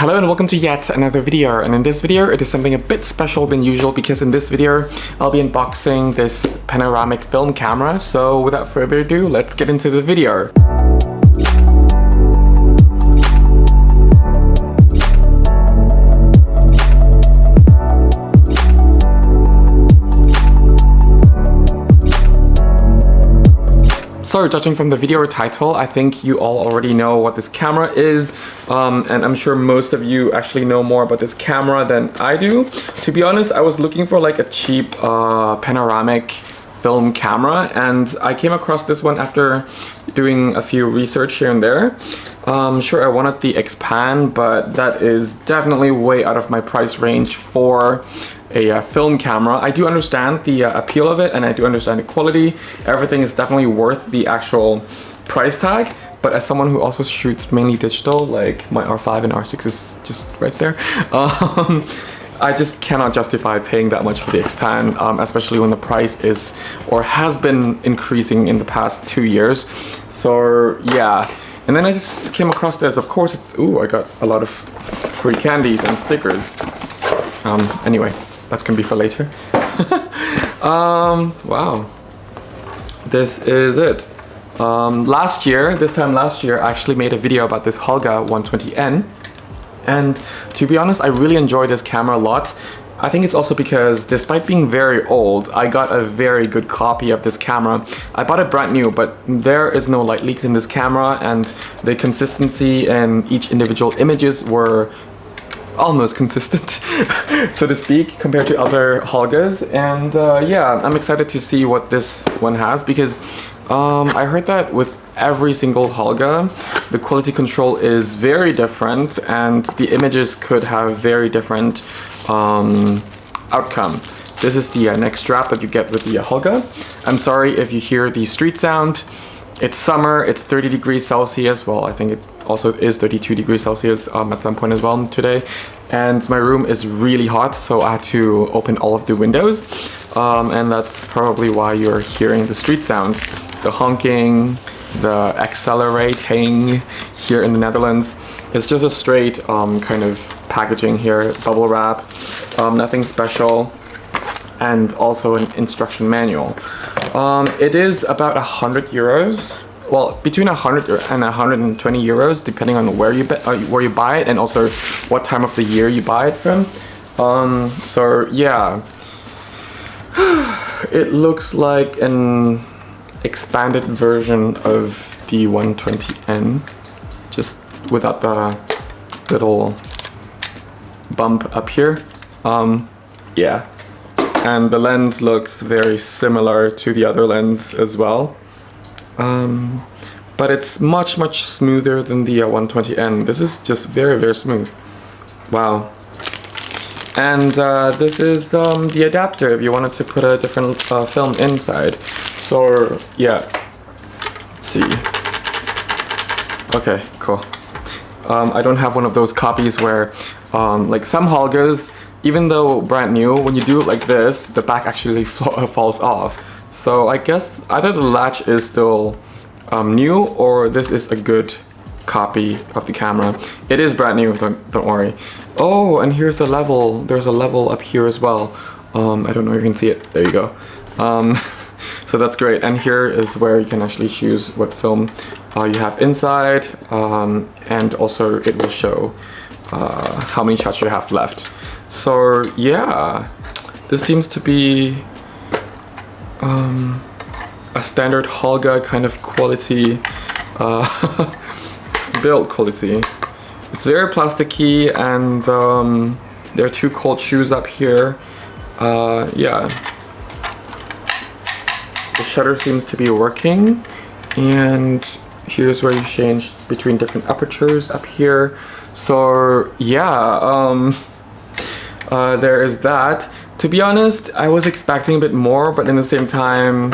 Hello and welcome to yet another video, and in this video it is something a bit special than usual because in this video I'll be unboxing this panoramic film camera. So without further ado, let's get into the video. So judging from the video title, I think you all already know what this camera is, and I'm sure most of you actually know more about this camera than I do. To be honest, I was looking for like a cheap panoramic film camera, and I came across this one after doing a few research here and there. Sure, I wanted the Expand, but that is definitely way out of my price range for a film camera. I do understand the appeal of it, and I do understand the quality. Everything is definitely worth the actual price tag, but as someone who also shoots mainly digital, like my R5 and R6 is just right there, I just cannot justify paying that much for the Expand, especially when the price is or has been increasing in the past 2 years. So yeah, and then I just came across this. Of course, ooh, I got a lot of free candies and stickers. Anyway, that's gonna be for later. Wow, this is it. This time last year, I actually made a video about this Holga 120N, and to be honest, I really enjoy this camera a lot. I think it's also because despite being very old, I got a very good copy of this camera. I bought it brand new, but there is no light leaks in this camera, and the consistency in each individual images were almost consistent, so to speak, compared to other Holgas. And yeah, I'm excited to see what this one has, because I heard that with every single Holga, the quality control is very different, and the images could have very different outcome. This is the neck strap that you get with the Holga. I'm sorry if you hear the street sound. It's summer, it's 30 degrees Celsius. Well, I think it also is 32 degrees Celsius at some point as well today. And my room is really hot, so I had to open all of the windows. And that's probably why you're hearing the street sound. The honking, the accelerating here in the Netherlands. It's just a straight kind of packaging here, bubble wrap, nothing special, and also an instruction manual. It is about 100 euros. Well, between 100 and 120 euros, depending on where you buy it, and also what time of the year you buy it from. So yeah, it looks like an expanded version of the 120N, just without the little bump up here. Yeah, and the lens looks very similar to the other lens as well. But it's much smoother than the 120N. This is just very smooth. Wow. And this is the adapter if you wanted to put a different film inside. So yeah, let's see. Okay, cool. I don't have one of those copies where like some Holgas, even though brand new, when you do it like this, the back actually falls off. So I guess either the latch is still new, or this is a good copy of the camera. It is brand new, don't worry. Oh, and here's the level. There's a level up here as well. I don't know if you can see it. There you go. So that's great. And here is where you can actually choose what film you have inside, and also it will show how many shots you have left. So yeah, this seems to be a standard Holga kind of quality, build quality. It's very plasticky, and there are two cold shoes up here. Yeah, the shutter seems to be working, and here's where you change between different apertures up here. So yeah, there is that. To be honest, I was expecting a bit more, but in the same time,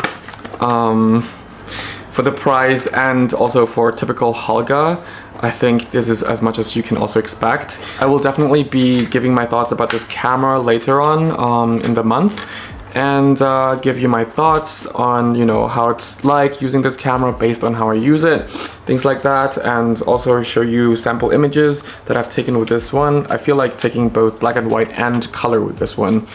for the price and also for typical Holga, I think this is as much as you can also expect. I will definitely be giving my thoughts about this camera later on in the month, and give you my thoughts on, you know, how it's like using this camera based on how I use it, things like that, and also show you sample images that I've taken with this one. I feel like taking both black and white and color with this one,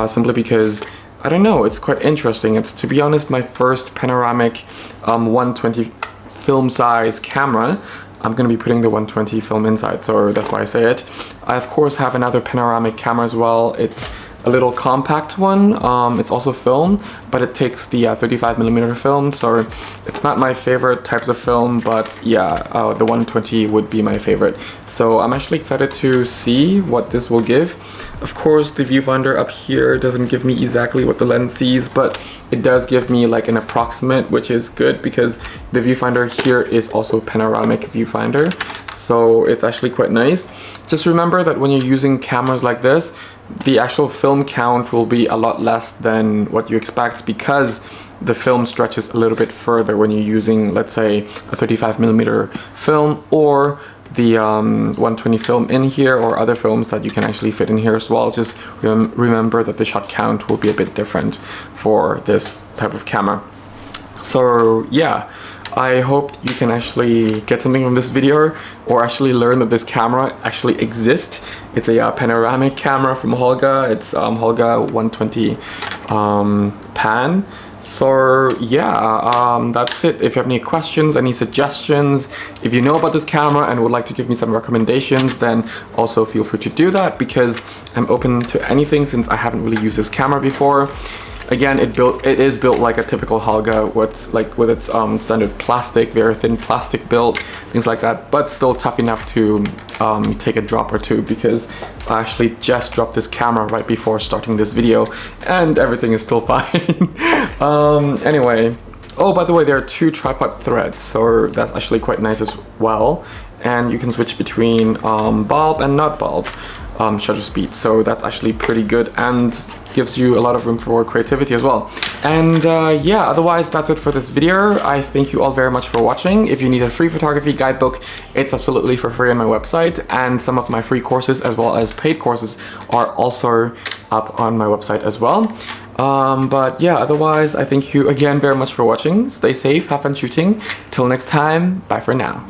simply because I don't know, it's quite interesting. It's, to be honest, my first panoramic 120 film size camera. I'm gonna be putting the 120 film inside, so that's why I say it. I of course have another panoramic camera as well. It's a little compact one. It's also film, but it takes the 35mm film, so it's not my favorite types of film, but yeah, the 120 would be my favorite. So I'm actually excited to see what this will give. Of course, the viewfinder up here doesn't give me exactly what the lens sees, but it does give me like an approximate, which is good because the viewfinder here is also panoramic viewfinder, so it's actually quite nice. Just remember that when you're using cameras like this, the actual film count will be a lot less than what you expect because the film stretches a little bit further when you're using, let's say, a 35mm film or the 120 film in here, or other films that you can actually fit in here as well. Just remember that the shot count will be a bit different for this type of camera. So yeah, I hope you can actually get something from this video, or actually learn that this camera actually exists. It's a panoramic camera from Holga. It's Holga 120 pan. So yeah, that's it. If you have any questions, any suggestions, if you know about this camera and would like to give me some recommendations, then also feel free to do that, because I'm open to anything since I haven't really used this camera before. Again, it is built like a typical Holga, with its standard plastic, very thin plastic build, things like that, but still tough enough to take a drop or two, because I actually just dropped this camera right before starting this video and everything is still fine. Anyway, oh, by the way, there are 2 tripod threads, so that's actually quite nice as well, and you can switch between bulb and not bulb shutter speed, so that's actually pretty good and gives you a lot of room for creativity as well. And yeah, otherwise that's it for this video. I thank you all very much for watching. If you need a free photography guidebook, it's absolutely for free on my website, and some of my free courses as well as paid courses are also up on my website as well. But yeah, otherwise I thank you again very much for watching. Stay safe, have fun shooting. Till next time, bye for now.